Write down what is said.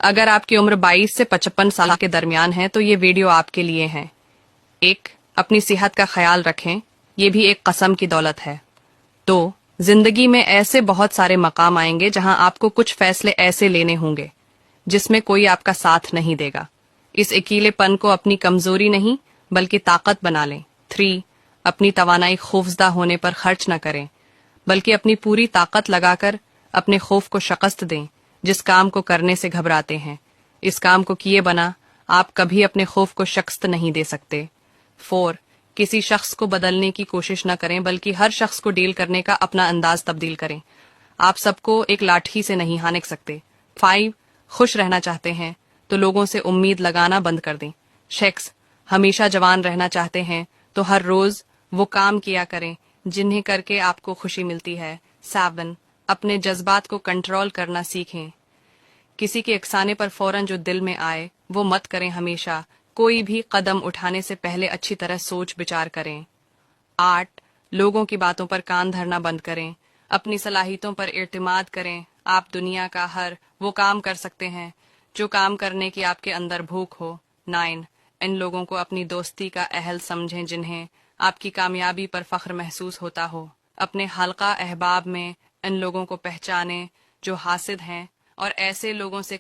اگر آپ کی عمر 22 سے 55 سال کے درمیان ہے تو یہ ویڈیو آپ کے لیے ہے۔ 1. اپنی صحت کا خیال رکھیں، یہ بھی ایک قسم کی دولت ہے۔ 2. زندگی میں ایسے بہت سارے مقام آئیں گے جہاں آپ کو کچھ فیصلے ایسے لینے ہوں گے جس میں کوئی آپ کا ساتھ نہیں دے گا۔ اس اکیلے پن کو اپنی کمزوری نہیں بلکہ طاقت بنا لیں۔ 3. اپنی توانائی خوفزدہ ہونے پر خرچ نہ کریں بلکہ اپنی پوری طاقت لگا کر اپنے خوف کو شکست دیں جس کام کو کرنے سے گھبراتے ہیں۔ اس کام کو کیے بنا آپ کبھی اپنے خوف کو شکست نہیں دے سکتے۔ 4. کسی شخص کو بدلنے کی کوشش نہ کریں بلکہ ہر شخص کو ڈیل کرنے کا اپنا انداز تبدیل کریں۔ آپ سب کو ایک لاٹھی سے نہیں ہانک سکتے۔ 5. خوش رہنا چاہتے ہیں تو لوگوں سے امید لگانا بند کر دیں۔ 6. ہمیشہ جوان رہنا چاہتے ہیں تو ہر روز وہ کام کیا کریں جنہیں کر کے آپ کو خوشی ملتی ہے۔ 7. اپنے جذبات کو کنٹرول کرنا سیکھیں۔ کسی کے اکسانے پر فوراً جو دل میں آئے وہ مت کریں۔ ہمیشہ کوئی بھی قدم اٹھانے سے پہلے اچھی طرح سوچ بچار کریں۔ 8. لوگوں کی باتوں پر کان دھرنا بند کریں، اپنی صلاحیتوں پر اعتماد کریں۔ آپ دنیا کا ہر وہ کام کر سکتے ہیں جو کام کرنے کی آپ کے اندر بھوک ہو۔ 9. ان لوگوں کو اپنی دوستی کا اہل سمجھیں جنہیں آپ کی کامیابی پر فخر محسوس ہوتا ہو۔ اپنے حلقہ احباب میں ان لوگوں کو پہچانیں جو حاسد ہیں اور ایسے لوگوں سے